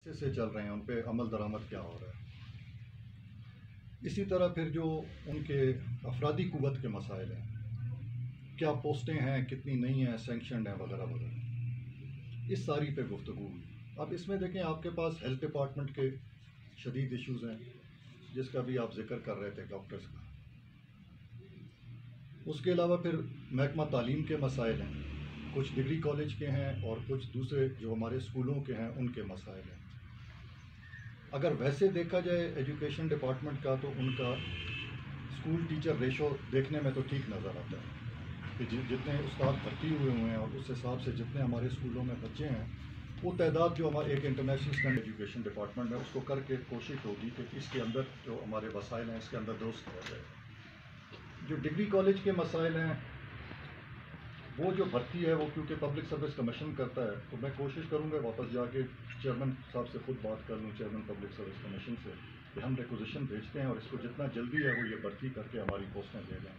سے چل رہے ہیں، ان پہ عمل درآمد کیا ہو رہا ہے۔ اسی طرح پھر جو ان کے افرادی قوت کے مسائل ہیں، کیا پوسٹیں ہیں، کتنی نہیں ہیں، سینکشنڈ ہیں، وغیرہ وغیرہ، اس ساری پہ گفتگو ہوئی۔ اب اس میں دیکھیں، آپ کے پاس ہیلتھ ڈپارٹمنٹ کے شدید ایشوز ہیں، جس کا بھی آپ ذکر کر رہے تھے ڈاکٹرز کا۔ اس کے علاوہ پھر محکمہ تعلیم کے مسائل ہیں، کچھ ڈگری کالج کے ہیں اور کچھ دوسرے جو ہمارے اسکولوں کے ہیں ان کے مسائل ہیں۔ اگر ویسے دیکھا جائے ایجوکیشن ڈپارٹمنٹ کا، تو ان کا اسکول ٹیچر ریشو دیکھنے میں تو ٹھیک نظر آتا ہے کہ جتنے استاد بھرتی ہوئے ہیں اور اس حساب سے جتنے ہمارے اسکولوں میں بچے ہیں، وہ تعداد جو ہمارے ایک انٹرنیشنل اسٹینڈرڈ ایجوکیشن ڈپارٹمنٹ ہے اس کو کر کے کوشش ہوگی کہ اس کے اندر جو ہمارے وسائل ہیں اس کے اندر درست کیا جائے۔ جو ڈگری کالج کے مسائل ہیں، وہ جو بھرتی ہے وہ کیونکہ پبلک سروس کمیشن کرتا ہے، تو میں کوشش کروں گا واپس جا کے چیئرمین صاحب سے خود بات کر لوں، چیئرمین پبلک سروس کمیشن سے، کہ ہم ریکوزیشن بھیجتے ہیں اور اس کو جتنا جلدی ہے وہ یہ بھرتی کر کے ہماری پوسٹیں دے دیں،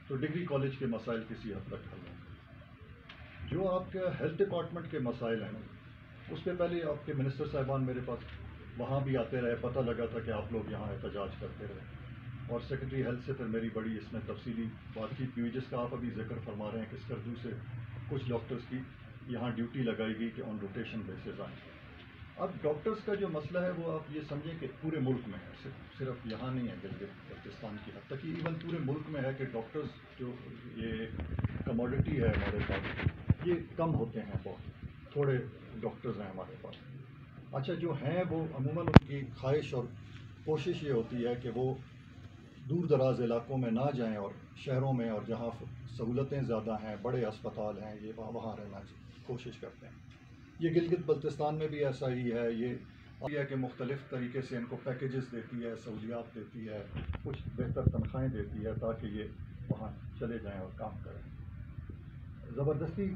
تو ڈگری کالج کے مسائل کسی حد تک حل ہوں گے۔ جو آپ کے ہیلتھ ڈپارٹمنٹ کے مسائل ہیں، اس پہ پہلے آپ کے منسٹر صاحبان میرے پاس وہاں بھی آتے رہے، پتہ لگا تھا کہ آپ لوگ یہاں احتجاج کرتے رہے، اور سیکرٹری ہیلتھ سے پھر میری بڑی اس میں تفصیلی بات چیت ہوئی، جس کا آپ ابھی ذکر فرما رہے ہیں کہ اسکردو سے کچھ ڈاکٹرز کی یہاں ڈیوٹی لگائی گئی کہ آن روٹیشن بیسز آئیں۔ اب ڈاکٹرز کا جو مسئلہ ہے وہ آپ یہ سمجھیں کہ پورے ملک میں ہے، صرف یہاں نہیں ہے، گلگت بلتستان کی حد تک، ایون پورے ملک میں ہے کہ ڈاکٹرز جو یہ کموڈٹی ہے ہمارے پاس، یہ کم ہوتے ہیں، بہت تھوڑے ڈاکٹرز ہیں ہمارے پاس۔ اچھا، جو ہیں وہ عموماً ان کی خواہش اور کوشش یہ ہوتی ہے کہ وہ دور دراز علاقوں میں نہ جائیں اور شہروں میں، اور جہاں سہولتیں زیادہ ہیں، بڑے اسپتال ہیں، یہ وہاں رہنا کوشش کرتے ہیں۔ یہ گلگت بلتستان میں بھی ایسا ہی ہے، یہ ہے کہ مختلف طریقے سے ان کو پیکیجز دیتی ہے، سہولیات دیتی ہے، کچھ بہتر تنخواہیں دیتی ہے تاکہ یہ وہاں چلے جائیں اور کام کریں۔ زبردستی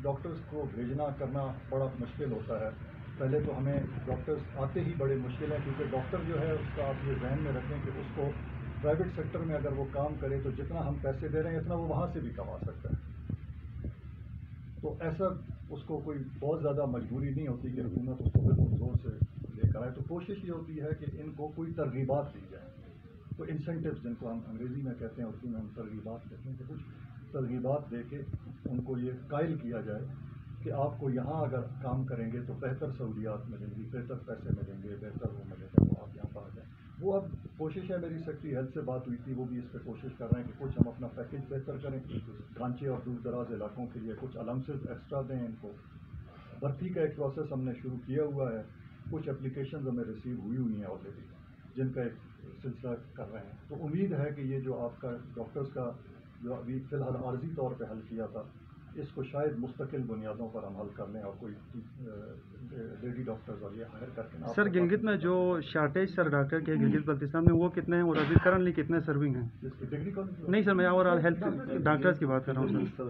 ڈاکٹرز کو بھیجنا کرنا بڑا مشکل ہوتا ہے۔ پہلے تو ہمیں ڈاکٹرز آتے ہی بڑے مشکل ہیں، کیونکہ ڈاکٹر جو ہے اس کا آپ یہ ذہن میں رکھیں کہ اس کو پرائیویٹ سیکٹر میں اگر وہ کام کرے تو جتنا ہم پیسے دے رہے ہیں اتنا وہ وہاں سے بھی کما سکتا ہے۔ تو ایسا اس کو کوئی بہت زیادہ مجبوری نہیں ہوتی کہ حکومت اس کو بالکل زور سے لے کر آئے، تو کوشش یہ ہوتی ہے کہ ان کو کوئی ترغیبات دی جائیں، تو انسینٹیوز جن کو ہم انگریزی میں کہتے ہیں، اردو میں ہم ترغیبات کہتے ہیں، کہ کچھ ترغیبات دے کے ان کو یہ قائل کیا جائے کہ آپ کو یہاں اگر کام کریں گے تو بہتر سہولیات ملیں گی، بہتر پیسے ملیں گے، بہتر وہ ملے گا، تو آپ یہاں پر آ جائیں۔ وہ اب کوشش ہے، میری سیکرٹری ہیلتھ سے بات ہوئی تھی، وہ بھی اس پہ کوشش کر رہے ہیں کہ کچھ ہم اپنا پیکیج بہتر کریں، ڈھانچے اور دور دراز علاقوں کے لیے کچھ الاؤنسز ایکسٹرا دیں ان کو۔ بھرتی کا ایک پروسیس ہم نے شروع کیا ہوا ہے، کچھ اپلیکیشنز ہمیں ریسیو ہوئی ہیں آلریڈی، جن کا ایک سلسلہ کر رہے ہیں۔ تو امید ہے کہ یہ جو آپ کا ڈاکٹرز کا جو ابھی فی الحال عارضی طور پہ حل کیا تھا، اس کو شاید مستقل بنیادوں پر ہم حل کر لیں، اور کوئی لیڈی ڈاکٹرز اور یہ ہائر کر کے۔ سر، گلگت میں جو شارٹیج سر ڈاکٹر کے گلگت بلتستان میں وہ کتنے ہیں، اور ابھی کرنٹلی کتنے سرونگ ہیں؟ ڈگری کالج نہیں سر، میں اوور آل ہیلتھ ڈاکٹرز کی بات کر رہا ہوں سر۔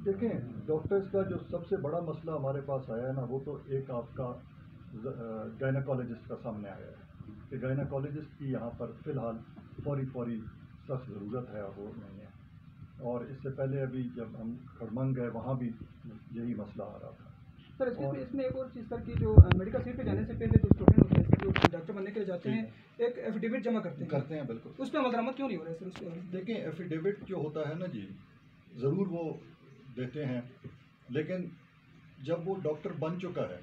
دیکھیں، ڈاکٹرز کا جو سب سے بڑا مسئلہ ہمارے پاس آیا ہے نا، وہ تو ایک آپ کا گائناکالوجسٹ کا سامنے آیا ہے کہ گائناکالوجسٹ کی یہاں پر فی الحال فوری سخت ضرورت ہے، اور وہ نہیں ہے۔ اور اس سے پہلے ابھی جب ہم کھڑمنگ گئے وہاں بھی یہی مسئلہ آ رہا تھا۔ سر، اس میں ایک اور چیز سر کی جو میڈیکل سیٹ پہ جانے سے پہلے جو اسٹوڈنٹ ہوتے ہیں جو ڈاکٹر بننے کے لیے جاتے ہیں، ایک ایفیڈیوٹ جمع کرتے ہیں بالکل، اس پہ عمل درآمد کیوں نہیں ہو رہا ہے سر؟ اس پہ دیکھیں، ایفیڈیوٹ جو ہوتا ہے نا جی، ضرور وہ دیتے ہیں، لیکن جب وہ ڈاکٹر بن چکا ہے،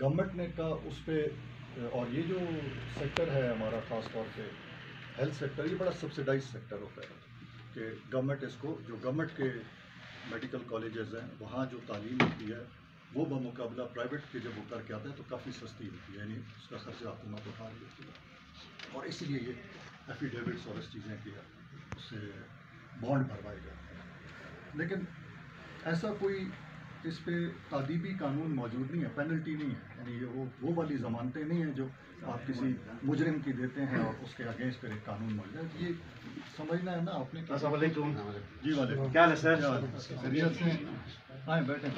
گورنمنٹ نے کا اس پہ، اور یہ جو سیکٹر ہے ہمارا خاص طور سے ہیلتھ سیکٹر، یہ بڑا سبسڈائز سیکٹر ہوتا ہے کہ گورنمنٹ اس کو، جو گورنمنٹ کے میڈیکل کالجز ہیں وہاں جو تعلیم ہوتی ہے وہ بمقابلہ پرائیویٹ کے جب وہ کر کے آتا ہے تو کافی سستی ہوتی ہے، یعنی اس کا خرچہ حکومت اٹھا رہی ہوتی ہے، اور اس لیے یہ ایفیڈیوٹس اور اس چیزیں کی اس سے بانڈ بھروائے جاتے ہیں۔ لیکن ایسا کوئی اس پہ تعدیبی قانون موجود نہیں ہے، پینلٹی نہیں ہے، یعنی یہ وہ والی ضمانتیں نہیں ہیں جو آپ کسی مجرم کی دیتے ہیں اور اس کے اگینسٹ پھر ایک قانون موجود ہے۔ یہ سمجھنا ہے نا آپ نے۔ السلام علیکم جی وعلیکم، کیا حال ہے سر؟ خیریت سے آئیں بیٹھیں۔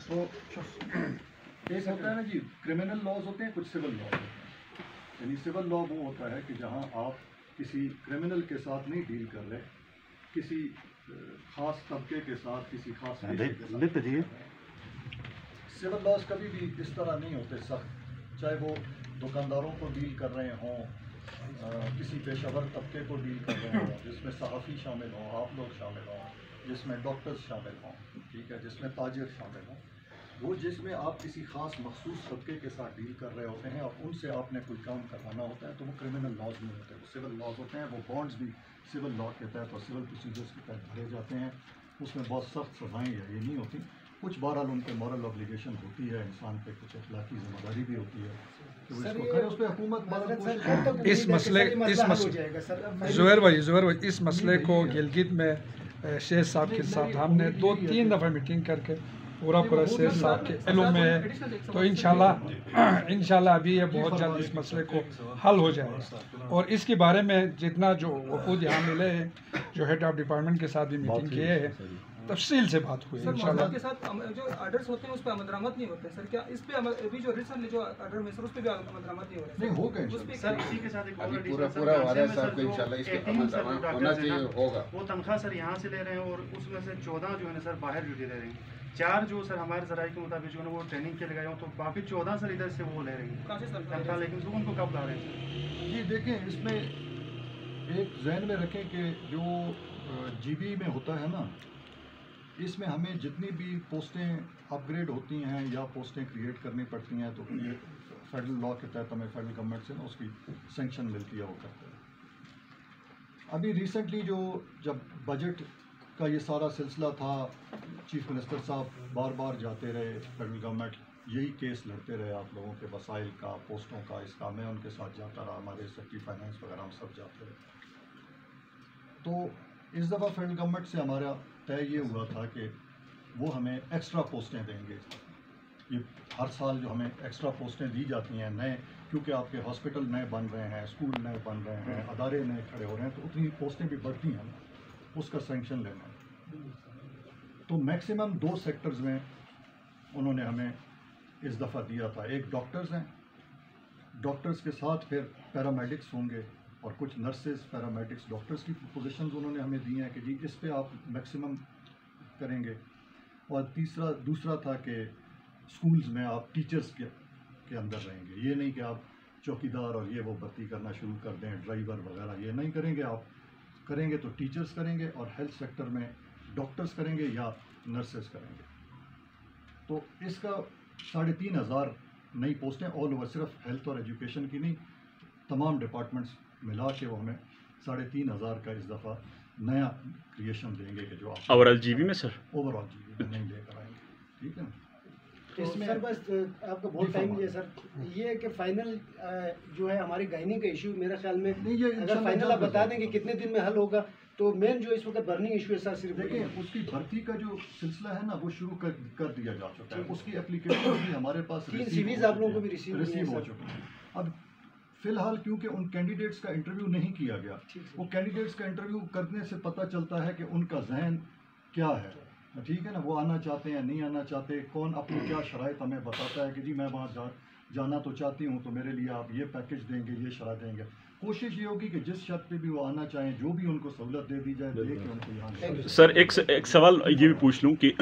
تو ایک ہوتا ہے نا جی، کرمنل لاز ہوتے ہیں، کچھ سول لاز ہوتے ہیں۔ یعنی سول لا وہ ہوتا ہے کہ جہاں آپ کسی کرمنل کے ساتھ نہیں ڈیل کر رہے، کسی خاص طبقے کے ساتھ کسی خاص سول لاز کبھی بھی اس طرح نہیں ہوتے سخت، چاہے وہ دکانداروں کو ڈیل کر رہے ہوں، کسی پیشہ ور طبقے کو ڈیل کر رہے ہوں، جس میں صحافی شامل ہوں، آپ لوگ شامل ہوں، جس میں ڈاکٹرز شامل ہوں، ٹھیک ہے، جس میں تاجر شامل ہوں، وہ جس میں آپ کسی خاص مخصوص طبقے کے ساتھ ڈیل کر رہے ہوتے ہیں اور ان سے آپ نے کوئی کام کروانا ہوتا ہے تو وہ کرمنل لاز نہیں ہوتے، وہ سول لاز ہوتے ہیں. وہ بانڈز بھی سول لا کے تحت اور سول پروسیجرز کے تحت بھرے جاتے ہیں. اس میں بہت سخت سزائیں یہ نہیں ہوتی. کچھ بہرحال ان کے مورل اوبلیگیشن ہوتی ہے، انسان پہ کچھ اخلاقی ذمہ داری بھی ہوتی ہے کہ وہ اس کو کرے. اس پہ حکومت زہیر بھائی اس مسئلے کو گلگت میں شیخ صاحب کے ساتھ ہم نے 2-3 دفعہ میٹنگ کر کے پورا شیخ صاحب کے علم میں ہے، تو انشاءاللہ ابھی یہ بہت جلد اس مسئلے کو حل ہو جائے گا. اور اس کے بارے میں جتنا جو وفود یہاں ملے ہیں، جو ہیڈ آف ڈپارٹمنٹ کے ساتھ بھی میٹنگ کیے ہیں، تفصیل سے بات ہوئی انشاءاللہ. کے ساتھ جو آرڈرز ہوتے ہیں اس پہ عمل درآمد نہیں ہوتے سر، کیا اس پہ ابھی جو ریسنٹلی جو آرڈر ہوئے سر اس پہ بھی عمل درآمد نہیں ہو رہا ہے؟ نہیں ہوگا سر. اسی کے ساتھ ایک پورا وعدہ صاحب کہ انشاءاللہ اس پہ عمل درآمد ہونا چاہیے، ہوگا. وہ تنخواہ سر یہاں سے لے رہے ہیں اور اس میں سے 14 جو ہے نا سر باہر ڈیوٹی دے رہے ہیں. 4 جو سر ہمارے ذرائع کے مطابق جو ہے وہ ٹریننگ کے لگائے ہوں، تو باقی 14 سر ادھر سے وہ لے رہے ہیں تنخواہ، لیکن ان کو کب لا رہے ہیں؟ جی دیکھیں، اس میں ایک ذہن میں رکھیں کہ جو جی بی میں ہوتا ہے نا، اس میں ہمیں جتنی بھی پوسٹیں اپ گریڈ ہوتی ہیں یا پوسٹیں کریٹ کرنی پڑتی ہیں تو یہ فیڈرل لا کے تحت ہمیں فیڈرل گورنمنٹ سے نا اس کی سینکشن ملتی ہے، وہ کرتے ہیں. ابھی ریسنٹلی جب بجٹ کا یہ سارا سلسلہ تھا، چیف منسٹر صاحب بار بار جاتے رہے، فیڈرل گورنمنٹ یہی کیس لڑتے رہے آپ لوگوں کے وسائل کا، پوسٹوں کا، اس کا. میں ان کے ساتھ جاتا رہا، ہمارے سیکرٹری فائنانس وغیرہ ہم سب جاتے رہے. تو اس دفعہ فیڈرل گورنمنٹ سے ہمارا طے یہ ہوا تھا کہ وہ ہمیں ایکسٹرا پوسٹیں دیں گے. یہ ہر سال جو ہمیں ایکسٹرا پوسٹیں دی جاتی ہیں نئے، کیونکہ آپ کے ہاسپٹل نئے بن رہے ہیں، اسکول نئے بن رہے ہیں، ادارے نئے کھڑے ہو رہے ہیں، تو اتنی پوسٹیں بھی بڑھتی ہیں، اس کا سینکشن لینا ہے. تو میکسیمم 2 سیکٹرز میں انہوں نے ہمیں اس دفعہ دیا تھا. ایک ڈاکٹرز ہیں، ڈاکٹرز کے ساتھ پھر پیرامیڈکس ہوں گے اور کچھ نرسز، پیرامیڈکس، ڈاکٹرز کی پوزیشنز انہوں نے ہمیں دی ہیں کہ جی اس پہ آپ میکسیمم کریں گے. اور دوسرا تھا کہ اسکولز میں آپ ٹیچرز کے اندر رہیں گے. یہ نہیں کہ آپ چوکیدار اور یہ وہ بھرتی کرنا شروع کر دیں، ڈرائیور وغیرہ، یہ نہیں کریں گے. آپ کریں گے تو ٹیچرز کریں گے، اور ہیلتھ سیکٹر میں ڈاکٹرز کریں گے یا نرسز کریں گے. تو اس کا 3500 نئی پوسٹیں آل اوور، صرف ہیلتھ اور ایجوکیشن کی نہیں، تمام ڈپارٹمنٹس ملا کے وہ ہمیں 3500 کا اس دفعہ نیا کریشن دیں گے کہ جو آپ اوور آل جی بی میں سر اوور آل جی بی میں نہیں لے کر آئیں گے. ٹھیک ہے نا. اس میں سر بس آپ کا بہت ٹائم ہے سر، یہ ہے کہ فائنل جو ہے ہماری گائننگ کا ایشو میرے خیال میں اگر فائنل آپ بتا دیں کہ کتنے دن میں حل ہوگا، تو مین جو اس وقت برننگ ایشو ہے سر صرف دیکھیں اس کی بھرتی کا جو سلسلہ ہے نا وہ شروع کر دیا جا چکا ہے. اس کی اپلیکیشن بھی ہمارے پاس 3 سیریز آپ لوگوں کو بھی ریسیو ہو چکی ہے. اب فی الحال کیونکہ ان کینڈیڈیٹس کا انٹرویو نہیں کیا گیا، وہ کینڈیڈیٹس کا انٹرویو کرنے سے پتہ چلتا ہے کہ ان کا ذہن کیا ہے. ٹھیک ہے نا، وہ آنا چاہتے ہیں نہیں آنا چاہتے، کون اپنی کیا شرائط ہمیں بتاتا ہے کہ جی میں وہاں جانا تو چاہتی ہوں تو میرے لیے آپ یہ پیکج دیں گے، یہ شرائط دیں گے. کوشش یہ ہوگی کہ جس شرط پہ بھی وہ آنا چاہیں جو بھی ان کو سہولت دے دی جائے دے کے ان کو یہاں. سر ایک سوال یہ بھی پوچھ لوں کہ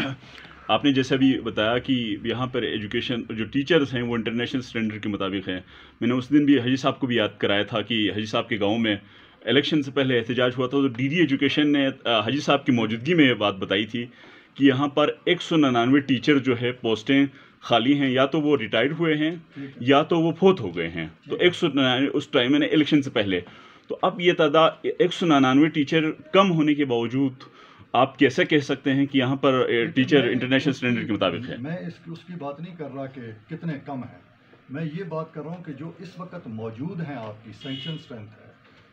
آپ نے جیسا بھی بتایا کہ یہاں پر ایجوکیشن جو ٹیچرز ہیں وہ انٹرنیشنل اسٹینڈرڈ کے مطابق ہیں. میں نے اس دن بھی حاجی صاحب کو بھی یاد کرایا تھا کہ حاجی صاحب کے گاؤں میں الیکشن سے پہلے احتجاج ہوا تھا، تو ڈی ڈی ایجوکیشن نے حاجی صاحب کی موجودگی میں یہ بات بتائی تھی کہ یہاں پر 199 ٹیچر جو ہے پوسٹیں خالی ہیں، یا تو وہ ریٹائرڈ ہوئے ہیں یا تو وہ فوت ہو گئے ہیں. تو 199 اس ٹائم میں نے الیکشن سے پہلے. تو اب یہ تعداد 199 ٹیچر کم ہونے کے باوجود آپ کیسے کہہ سکتے ہیں کہ یہاں پر ٹیچر انٹرنیشنل اسٹینڈرڈ کے مطابق ہے؟ میں اس کی بات نہیں کر رہا کہ کتنے کم ہیں، میں یہ بات کر رہا ہوں کہ جو اس وقت موجود ہیں آپ کی سینکشن اسٹرینتھ ہے،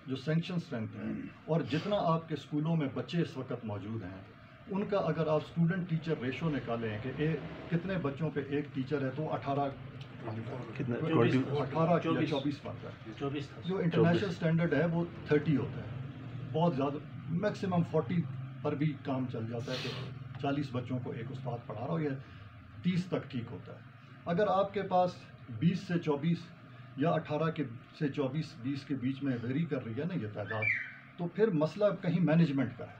جو سینکشن اسٹرینتھ ہے، اور جتنا آپ کے اسکولوں میں بچے اس وقت موجود ہیں ان کا اگر آپ اسٹوڈنٹ ٹیچر ریشو نکالیں کہ کتنے بچوں پہ ایک ٹیچر ہے تو 18 یا 24 بنتا ہے. جو انٹرنیشنل اسٹینڈرڈ ہے وہ 30 ہوتا ہے. بہت زیادہ میکسیمم 40 پر بھی کام چل جاتا ہے کہ 40 بچوں کو ایک استاد پڑھا رہا ہو، یا 30 تک ٹھیک ہوتا ہے. اگر آپ کے پاس 20 سے 24 یا 18 سے 24 20 کے بیچ میں ویری کر رہی ہے نا یہ تعداد، تو پھر مسئلہ کہیں مینجمنٹ کا ہے.